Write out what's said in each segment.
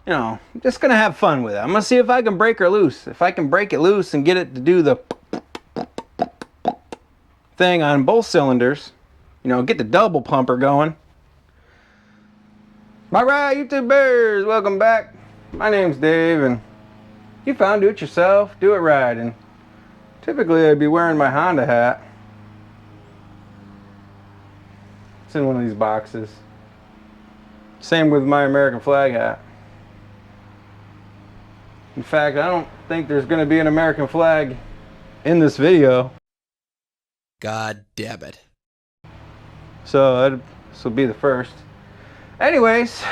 you know, I'm just gonna have fun with it. I'm gonna see if I can break her loose. If I can break it loose and get it to do the thing on both cylinders, you know, get the double pumper going. All right, YouTubers, welcome back. My name's Dave, and you found Do It Yourself, Do It Right. And typically I'd be wearing my Honda hat. It's in one of these boxes. Same with my American flag hat. In fact, I don't think there's going to be an American flag in this video. God damn it. So this will be the first. Anyways,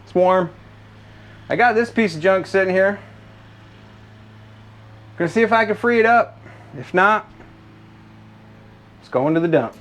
it's warm. I got this piece of junk sitting here. Gonna see if I can free it up. If not, it's going to the dump.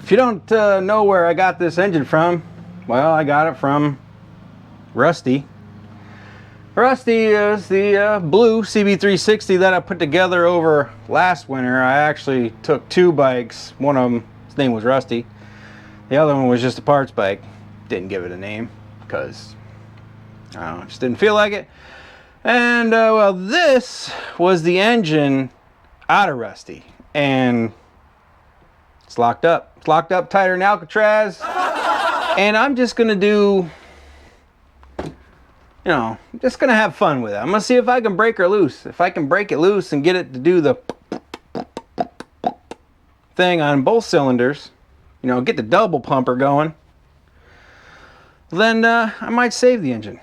If you don't know where I got this engine from, well, I got it from Rusty. Rusty is the blue CB360 that I put together over last winter. I actually took two bikes. One of them, his name was Rusty. The other one was just a parts bike. Didn't give it a name because I don't know, just didn't feel like it. And well, this was the engine out of Rusty, and it's locked up. It's locked up tighter than Alcatraz. And I'm just gonna do, you know, I'm just gonna have fun with it. I'm gonna see if I can break her loose. If I can break it loose and get it to do the thing on both cylinders, you know, get the double pumper going, then I might save the engine.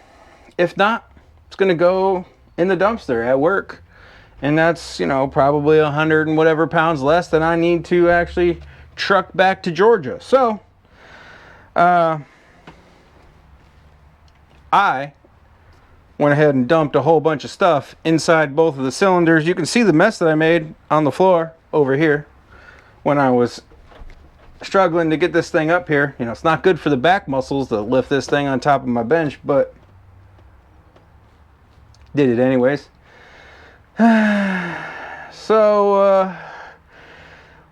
If not, it's gonna go in the dumpster at work. And that's, you know, probably 100 and whatever pounds less than I need to actually truck back to Georgia. So I went ahead and dumped a whole bunch of stuff inside both of the cylinders. You can see the mess that I made on the floor over here when I was struggling to get this thing up here. You know, it's not good for the back muscles to lift this thing on top of my bench, but did it anyways. So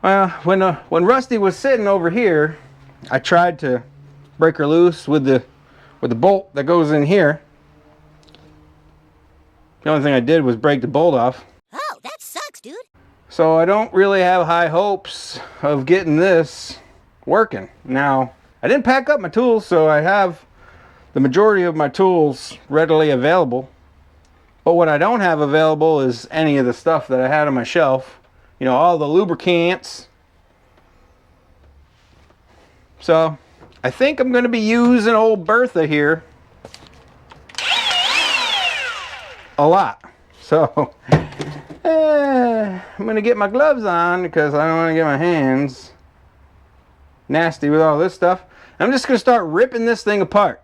well, when Rusty was sitting over here, I tried to break her loose with the bolt that goes in here. The only thing I did was break the bolt off. Oh, that sucks, dude. So I don't really have high hopes of getting this working. Now, I didn't pack up my tools, so I have the majority of my tools readily available. But what I don't have available is any of the stuff that I had on my shelf. You know, all the lubricants. So I think I'm going to be using old Bertha here a lot. So I'm going to get my gloves on because I don't want to get my hands nasty with all this stuff. I'm just going to start ripping this thing apart.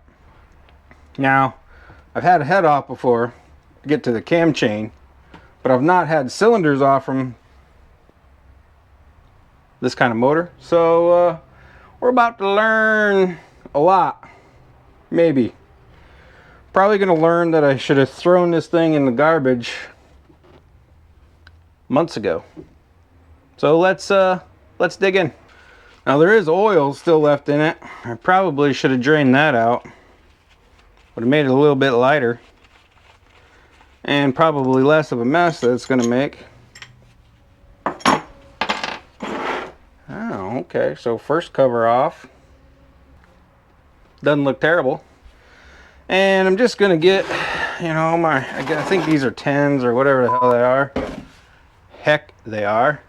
Now, I've had a head off before to get to the cam chain, but I've not had cylinders off from this kind of motor. So we're about to learn a lot. Maybe. Probably gonna learn that I should have thrown this thing in the garbage months ago. So let's dig in. Now there is oil still left in it. I probably should have drained that out. Would have made it a little bit lighter. And probably less of a mess that it's gonna make. Oh, okay, so first cover off. Doesn't look terrible. And I'm just gonna get, you know, I think these are 10s or whatever the hell they are. Heck, they are.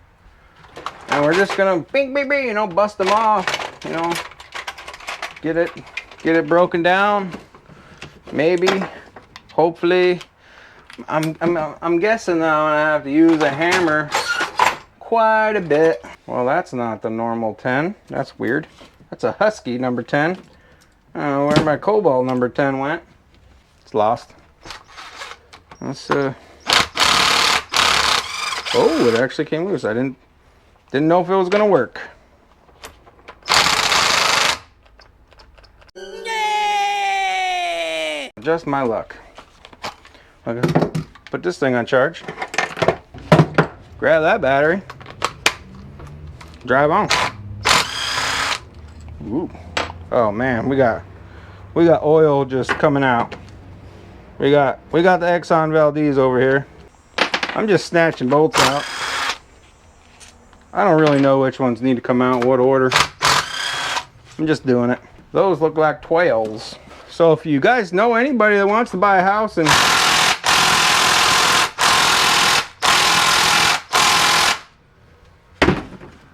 And we're just gonna bing, bing, bing, you know, bust them off, you know, get it broken down. Maybe, hopefully. I'm guessing that I'm gonna have to use a hammer quite a bit. Well, that's not the normal 10. That's weird. That's a Husky number 10. I don't know where my cobalt number 10 went. It's lost. Let's oh, it actually came loose. I didn't know if it was gonna work. Just my luck. Okay. Put this thing on charge. Grab that battery. Drive on. Ooh. Oh man, we got oil just coming out. We got the Exxon Valdez over here. I'm just snatching bolts out. I don't really know which ones need to come out in what order. I'm just doing it. Those look like 12s. So if you guys know anybody that wants to buy a house in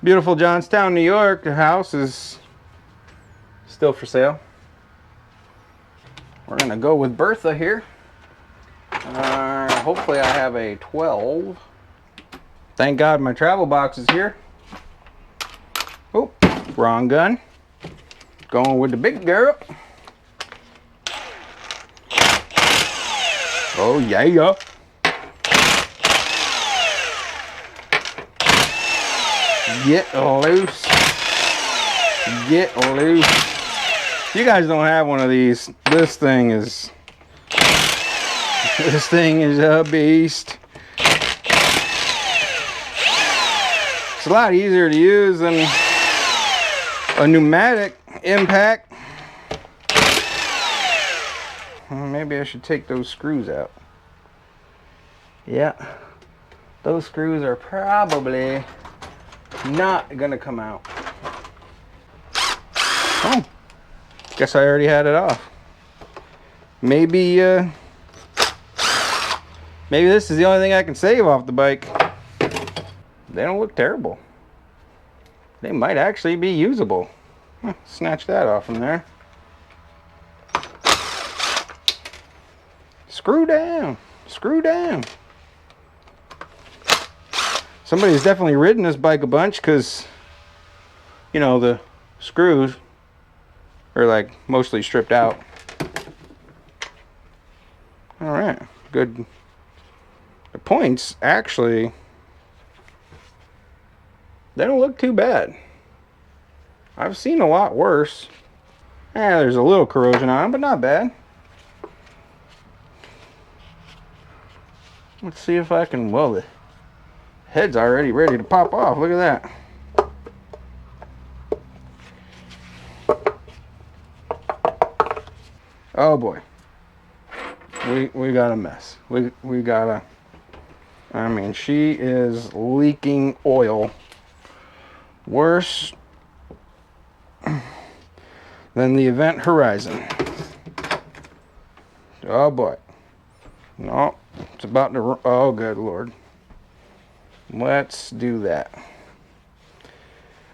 beautiful Johnstown, New York, the house is still for sale. We're gonna go with Bertha here. Hopefully I have a 12. Thank God my travel box is here. Oh, wrong gun. Going with the big girl. Oh yeah. Get loose. Get loose. You guys don't have one of these. This thing is a beast. It's a lot easier to use than a pneumatic impact. Maybe I should take those screws out. Yeah, those screws are probably not gonna come out. Oh, guess I already had it off. Maybe this is the only thing I can save off the bike. They don't look terrible. They might actually be usable. Snatch that off from there. Screw down. Screw down. Somebody's definitely ridden this bike a bunch because, you know, the screws are like mostly stripped out. All right, good. The points actually, they don't look too bad. I've seen a lot worse. There's a little corrosion on them, but not bad. Let's see if I can, well, the head's already ready to pop off. Look at that. Oh boy. We got a mess. We got a, I mean, she is leaking oil worse than the Event Horizon. Oh boy. No, it's about to, oh good Lord. Let's do that.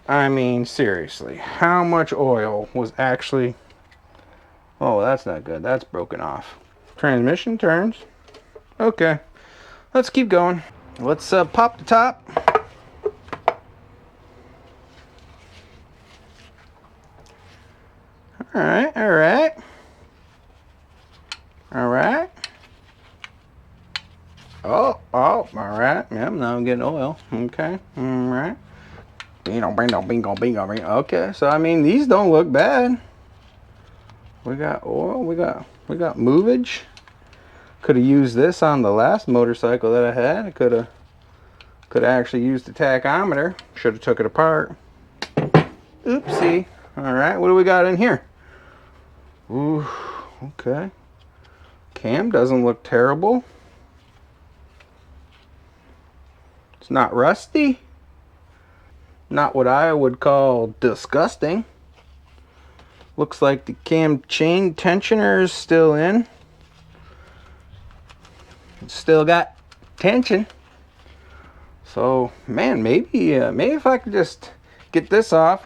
I mean, seriously, how much oil was actually, oh, that's not good. That's broken off. Transmission turns. Okay, let's keep going. Let's pop the top. All right, all right. All right. Oh, all right. Yep, now I'm getting oil. Okay, all right. Bingo, bingo, bingo, bingo, bingo. Okay, so I mean, these don't look bad. We got oil. We got movage. Could have used this on the last motorcycle that I had. I could have actually used the tachometer. Should have took it apart. Oopsie. All right, what do we got in here? Ooh, okay. Cam doesn't look terrible. It's not rusty. Not what I would call disgusting. Looks like the cam chain tensioner is still in. It's still got tension. So, man, maybe if I could just get this off,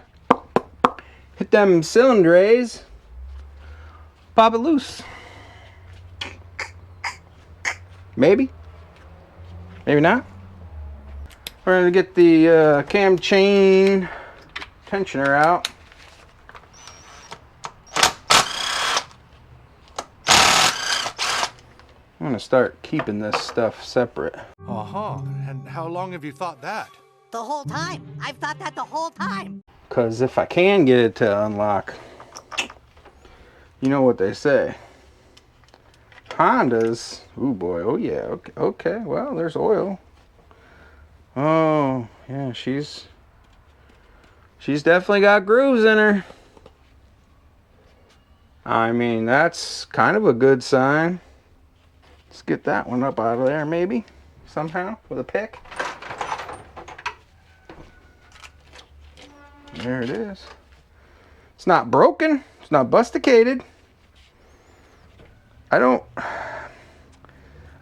hit them cylinders, pop it loose. Maybe. Maybe not. We're going to get the cam chain tensioner out. I'm gonna start keeping this stuff separate. Uh-huh. And how long have you thought that? The whole time. I've thought that the whole time. Because if I can get it to unlock, you know what they say. Hondas, ooh boy, oh yeah, okay, well, there's oil. Oh, yeah, she's definitely got grooves in her. I mean, that's kind of a good sign. Let's get that one up out of there, maybe, somehow, with a pick. There it is. It's not broken. It's not busticated. I don't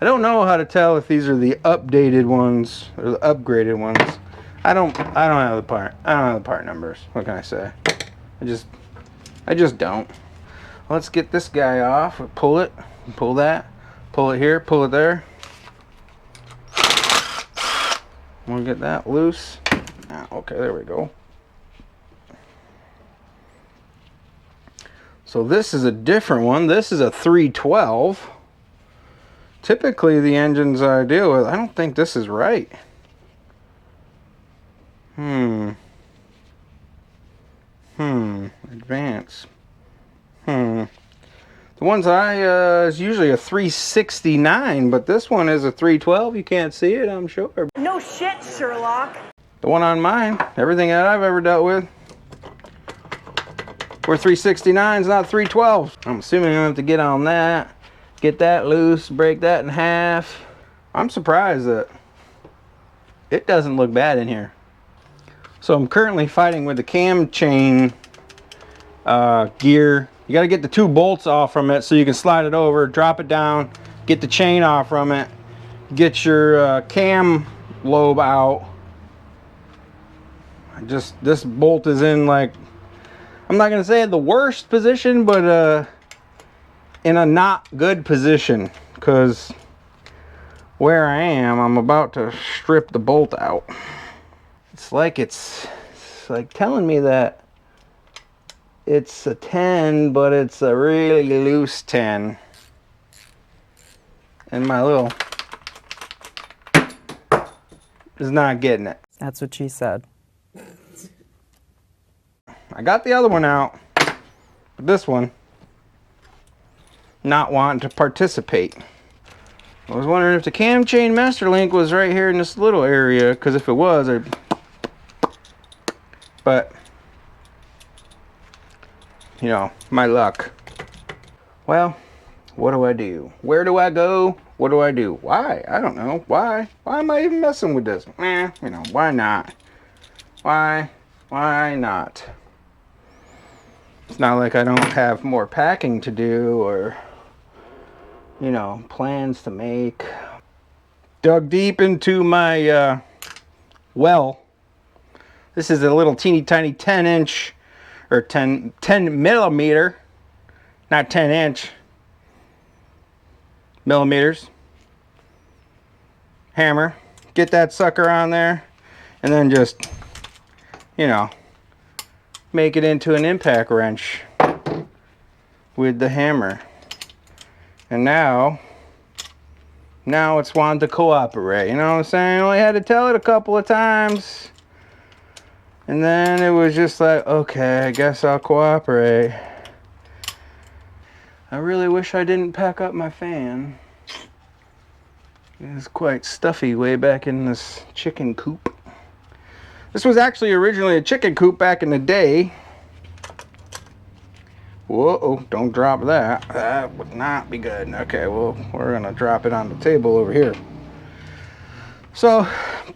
know how to tell if these are the updated ones or the upgraded ones. I don't have the part. I don't have the part numbers. What can I say? I just don't. Let's get this guy off. Pull it. Pull that. Pull it here. Pull it there. We'll get that loose. Okay, there we go. So this is a different one. This is a 312. Typically the engines I deal with, I don't think this is right. Advance. The ones is usually a 369, but this one is a 312. You can't see it, I'm sure. No shit, Sherlock. The one on mine, everything that I've ever dealt with, we're 369s, not 312s. I'm assuming I'm gonna have to get on that, get that loose, break that in half. I'm surprised that it doesn't look bad in here. So I'm currently fighting with the cam chain gear. You gotta get the 2 bolts off from it so you can slide it over, drop it down, get the chain off from it, get your cam lobe out. This bolt is in, like, I'm not gonna say the worst position, but in a not good position, because where I am, I'm about to strip the bolt out. It's like telling me that it's a 10, but it's a really loose 10. And my little is not getting it. That's what she said. I got the other one out, but this one not wanting to participate. I was wondering if the cam chain master link was right here in this little area, because if it was, but you know, my luck. Well, what do I do? Where do I go? What do I do? Why? I don't know. Why am I even messing with this? You know, why not? Why not? It's not like I don't have more packing to do or, you know, plans to make. Dug deep into my well. This is a little teeny tiny 10-inch or 10 millimeter, not 10-inch, millimeters hammer. Get that sucker on there and then just, you know, make it into an impact wrench with the hammer. And now it's wanting to cooperate. You know what I'm saying? I only had to tell it a couple of times. And then it was just like, okay, I guess I'll cooperate. I really wish I didn't pack up my fan. It was quite stuffy way back in this chicken coop. This was actually originally a chicken coop back in the day. Whoa, don't drop that. That would not be good. Okay, well, we're gonna drop it on the table over here. So,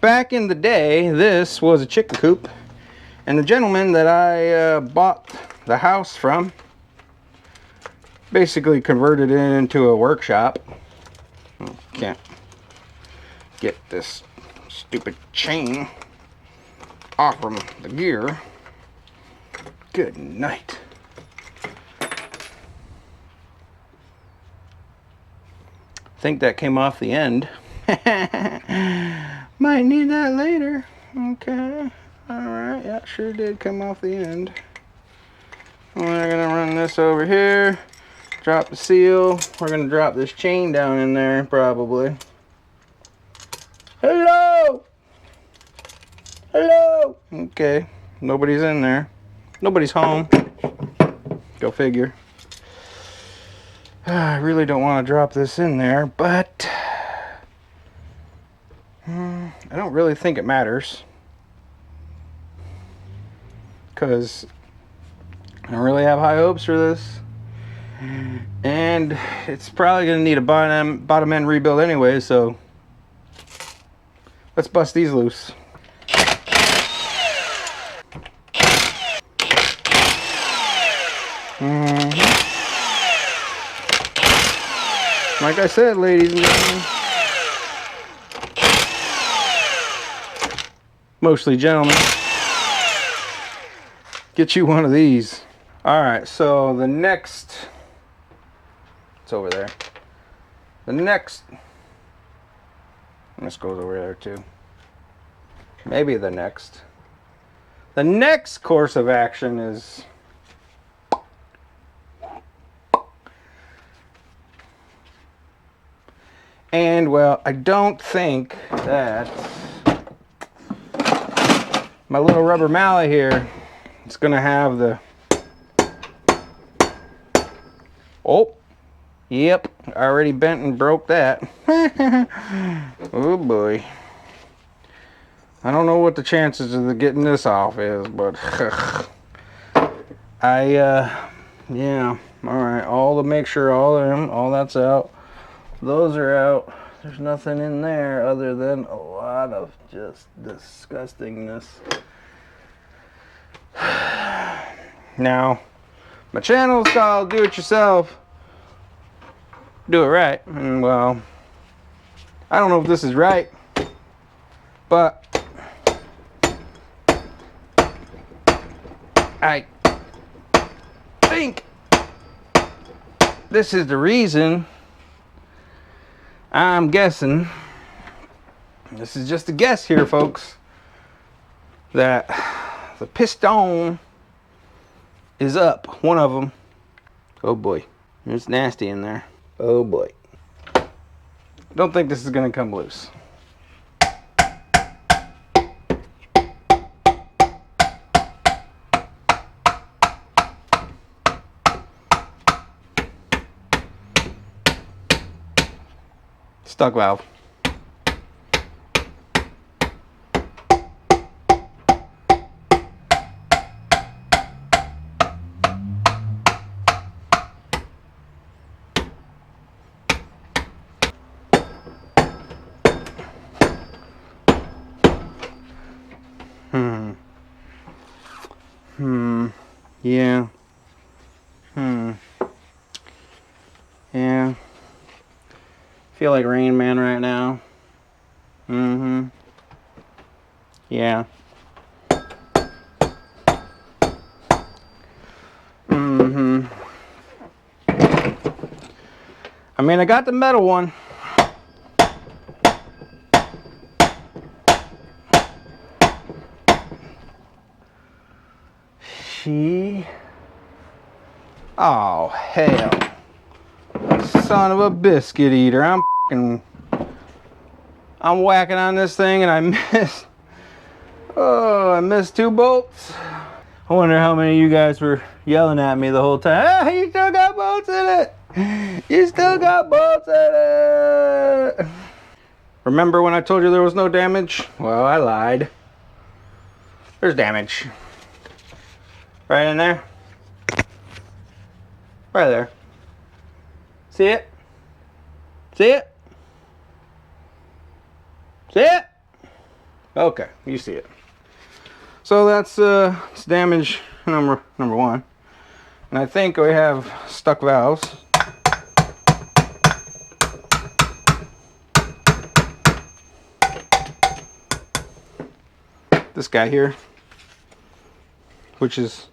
back in the day, this was a chicken coop. And the gentleman that I bought the house from basically converted it into a workshop. Can't get this stupid chain off from the gear. Good night. I think that came off the end. Might need that later. Okay. Alright, yeah, sure did come off the end. We're gonna run this over here. Drop the seal. We're gonna drop this chain down in there probably. Hello! Hello! Okay, nobody's in there. Nobody's home. Go figure. I really don't want to drop this in there, but I don't really think it matters. Because I don't really have high hopes for this. And it's probably going to need a bottom end rebuild anyway, so let's bust these loose. Like I said, ladies and gentlemen, mostly gentlemen, get you one of these. Alright, so the next, it's over there. The next, this goes over there too. Maybe the next. The next course of action is and well, I don't think that my little rubber mallet here is gonna have the, oh, yep, already bent and broke that. Oh boy. I don't know what the chances of getting this off is, but yeah, alright, all to make sure all that's out. Those are out. There's nothing in there other than a lot of just disgustingness. Now, my channel's called Do It Yourself. Do it right. And well, I don't know if this is right, but I think this is the reason. I'm guessing, this is just a guess here, folks, that the piston is up. One of them. Oh boy, it's nasty in there. Oh boy. Don't think this is gonna come loose. Stuck valve. Yeah. Yeah. Feel like Rain Man right now. Yeah. I mean, I got the metal one. Oh, hell. Son of a biscuit eater. I'm whacking on this thing and I missed. Oh, I missed 2 bolts. I wonder how many of you guys were yelling at me the whole time. Ah, you still got bolts in it. You still got bolts in it. Remember when I told you there was no damage? Well, I lied. There's damage. Right in there. Right there. See it? See it? See it? Okay, you see it. So that's it's damage number 1. And I think we have stuck valves. This guy here, which is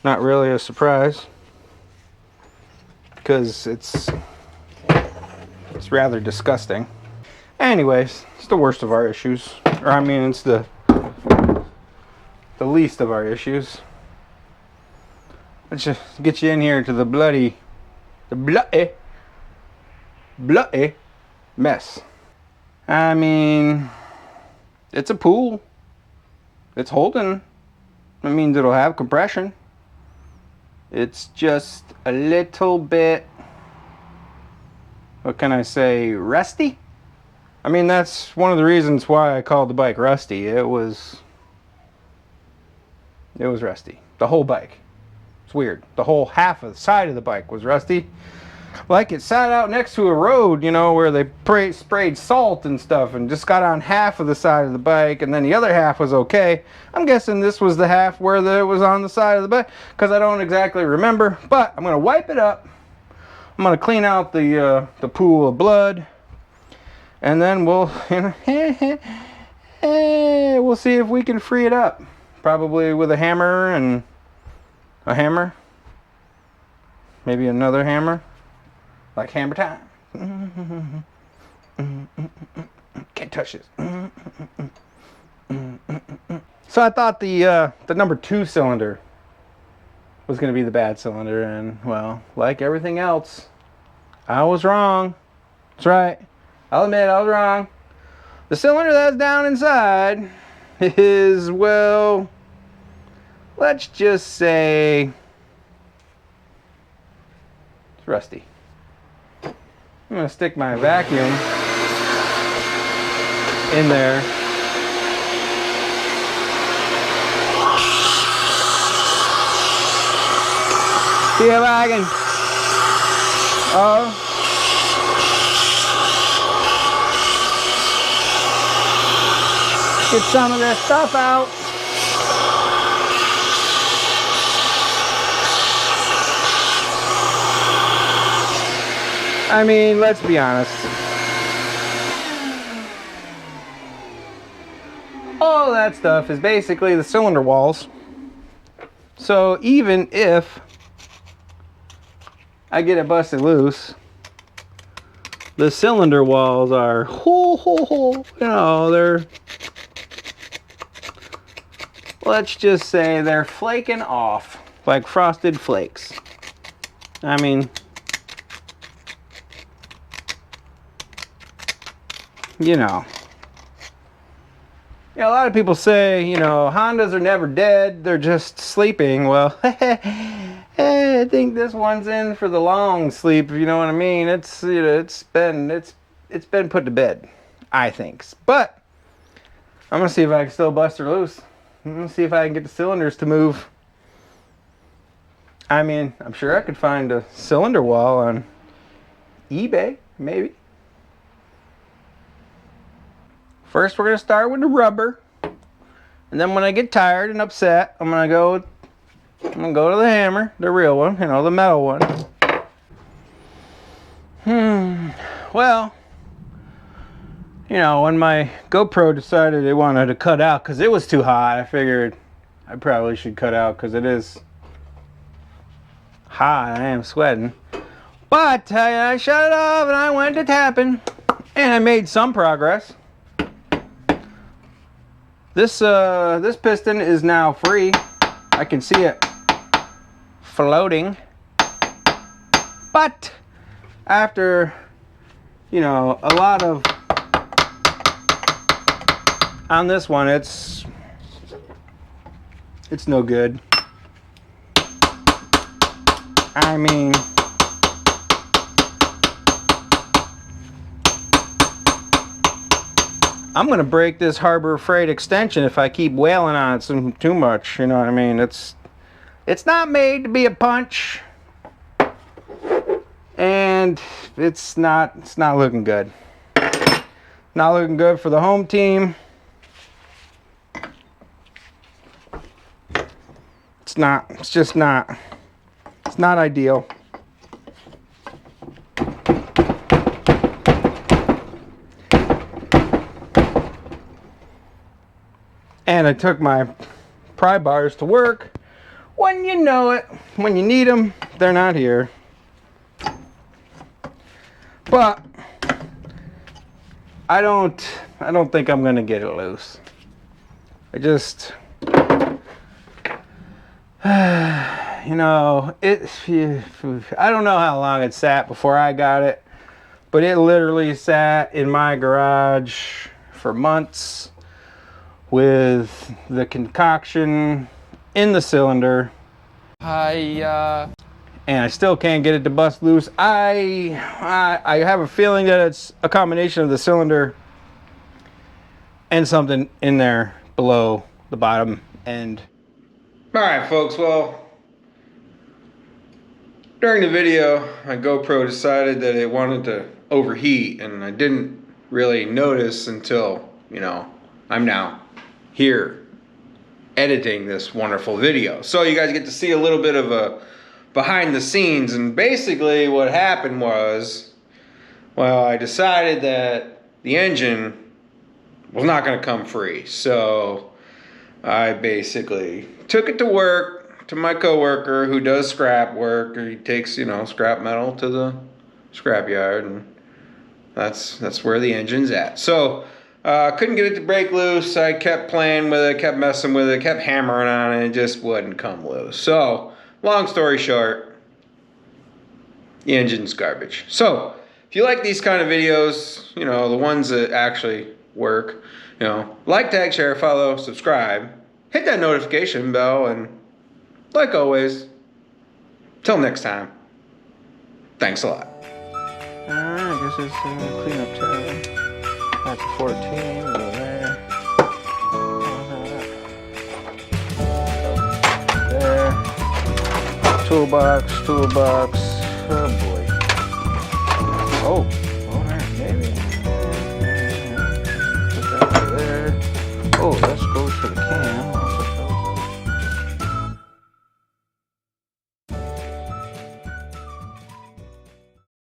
not really a surprise because it's rather disgusting. Anyways, it's the worst of our issues, or I mean, it's the least of our issues. Let's just get you in here to the bloody bloody mess. I mean, it's a pool. It's holding. That means it'll have compression. It's just a little bit, what can I say, rusty? I mean, that's one of the reasons why I called the bike rusty. It was rusty. The whole bike. It's weird. The whole half of the side of the bike was rusty. Like it sat out next to a road, you know, where they sprayed salt and stuff and just got on half of the side of the bike, and then the other half was okay. I'm guessing this was the half where it was on the side of the bike, because I don't exactly remember. But I'm going to wipe it up. I'm going to clean out the pool of blood. And then we'll, you know, we'll see if we can free it up. Probably with a hammer and a hammer. Maybe another hammer. Like hammer time. Can't touch this. So I thought the number 2 cylinder was going to be the bad cylinder. And, well, like everything else, I was wrong. That's right. I'll admit I was wrong. The cylinder that's down inside is, well, let's just say it's rusty. I'm going to stick my vacuum in there. See if I can, get some of this stuff out. I mean, let's be honest. All of that stuff is basically the cylinder walls. So even if I get it busted loose, the cylinder walls are, you know, they're, let's just say they're flaking off like frosted flakes. I mean, you know. Yeah, a lot of people say, you know, Hondas are never dead, they're just sleeping. Well, I think this one's in for the long sleep, if you know what I mean. It's, you know, it's been put to bed, I think. But I'm gonna see if I can still bust her loose. I'm gonna see if I can get the cylinders to move. I mean, I'm sure I could find a cylinder wall on eBay, maybe. First, we're gonna start with the rubber, and then when I get tired and upset, I'm gonna go to the hammer, the real one, you know, the metal one. Well, you know, when my GoPro decided it wanted to cut out because it was too hot, I figured I probably should cut out because it is hot. I am sweating. But I shut it off and I went to tapping, and I made some progress. This piston is now free. I can see it floating. But after, you know, a lot of, on this one, it's no good. I mean, I'm gonna break this Harbor Freight extension if I keep wailing on it too much. You know what I mean? It's not made to be a punch, and it's not looking good. Not looking good for the home team. It's not. It's just not. It's not ideal. And I took my pry bars to work. When you know it, when you need them, they're not here. But I don't think I'm gonna get it loose. you know, I don't know how long it sat before I got it, but it literally sat in my garage for months with the concoction in the cylinder. And I still can't get it to bust loose. I have a feeling that it's a combination of the cylinder and something in there below the bottom end. All right, folks, well, during the video, my GoPro decided that it wanted to overheat, and I didn't really notice until, you know, I'm now here editing this wonderful video. So you guys get to see a little bit of a behind the scenes, and basically what happened was, well, I decided that the engine was not going to come free. So I basically took it to work, to my coworker who does scrap work. He takes, you know, scrap metal to the scrap yard, and that's where the engine's at. So couldn't get it to break loose. I kept playing with it, kept messing with it, kept hammering on it, and it just wouldn't come loose. So long story short, the engine's garbage. So if you like these kind of videos, you know, the ones that actually work, you know, like, tag, share, follow, subscribe, hit that notification bell, and like always, till next time, thanks a lot. Alright, I guess it's cleanup time. That's 14 over there. There. Toolbox.